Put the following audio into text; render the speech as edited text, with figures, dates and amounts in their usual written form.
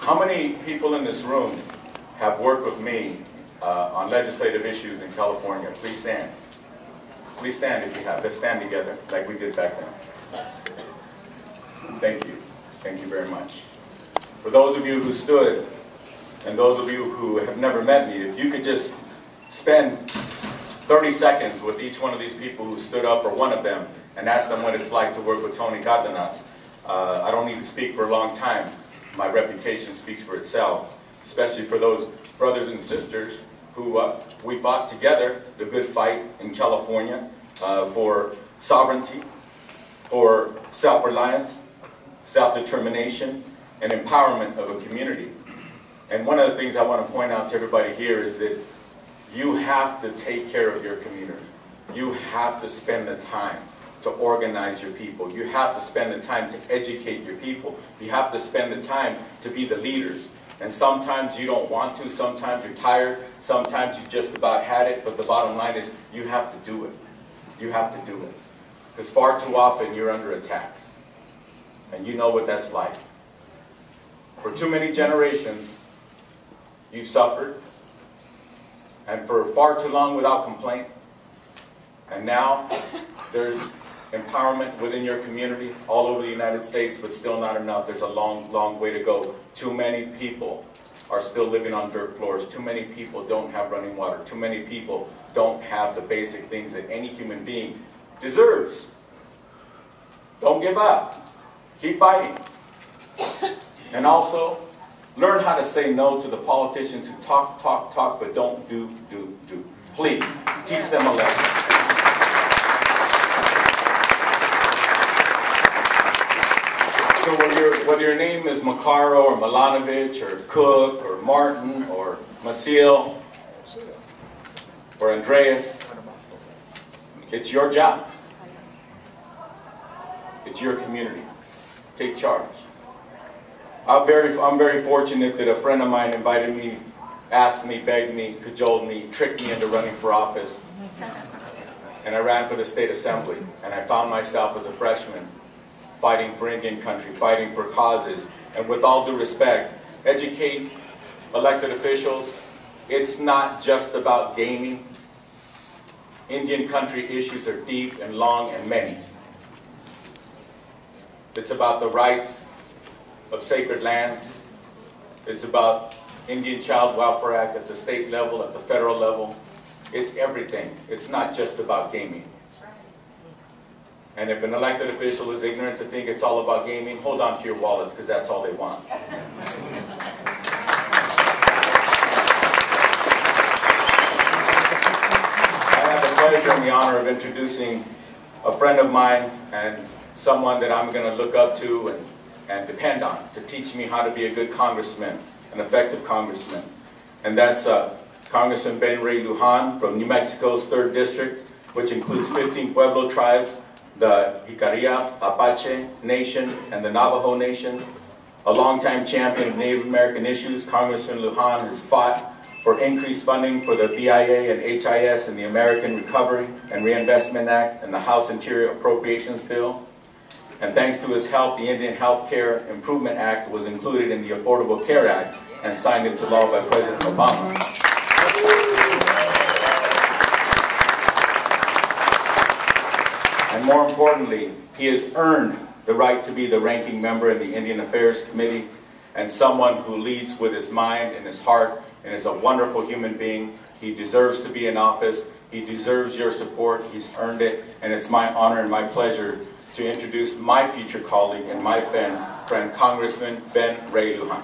How many people in this room have worked with me on legislative issues in California? Please stand. Please stand if you have. Let's stand together like we did back then. Thank you. Thank you very much. For those of you who stood, and those of you who have never met me, if you could just spend 30 seconds with each one of these people who stood up, or one of them, and ask them what it's like to work with Tony Cardenas. I don't need to speak for a long time. My reputation speaks for itself, especially for those brothers and sisters who we fought together the good fight in California for sovereignty, for self-reliance, self-determination, and empowerment of a community. And one of the things I want to point out to everybody here is that you have to take care of your community. You have to spend the time to organize your people. You have to spend the time to educate your people. You have to spend the time to be the leaders. And sometimes you don't want to, sometimes you're tired, sometimes you just about had it, but the bottom line is you have to do it. You have to do it. Because far too often you're under attack. And you know what that's like. For too many generations, you've suffered, and for far too long without complaint. And now there's empowerment within your community all over the United States, but still not enough. There's a long, long way to go. Too many people are still living on dirt floors. Too many people don't have running water. Too many people don't have the basic things that any human being deserves. Don't give up. Keep fighting. And also, learn how to say no to the politicians who talk, but don't do. Please, teach them a lesson. So whether your name is Makarov or Milanovic or Cook or Martin or Maciel or Andreas, it's your job. It's your community. Take charge. I'm very fortunate that a friend of mine invited me, asked me, begged me, cajoled me, tricked me into running for office. And I ran for the state assembly. And I found myself as a freshman fighting for Indian country, fighting for causes. And with all due respect, educate elected officials. It's not just about gaming. Indian country issues are deep and long and many. It's about the rights of sacred lands. It's about Indian Child Welfare Act at the state level, at the federal level. It's everything. It's not just about gaming. And if an elected official is ignorant to think it's all about gaming, hold on to your wallets, because that's all they want. I have the pleasure and the honor of introducing a friend of mine and someone that I'm going to look up to and depend on to teach me how to be a good congressman, an effective congressman. And that's Congressman Ben Ray Lujan from New Mexico's 3rd District, which includes 15 Pueblo tribes, the Jicarilla Apache Nation, and the Navajo Nation. A longtime champion of Native American issues, Congressman Lujan has fought for increased funding for the BIA and HIS in the American Recovery and Reinvestment Act and the House Interior Appropriations Bill. And thanks to his help, the Indian Health Care Improvement Act was included in the Affordable Care Act and signed into law by President Obama. And more importantly, he has earned the right to be the ranking member in the Indian Affairs Committee and someone who leads with his mind and his heart and is a wonderful human being. He deserves to be in office. He deserves your support. He's earned it. And it's my honor and my pleasure to introduce my future colleague and my friend, Congressman Ben Ray Lujan.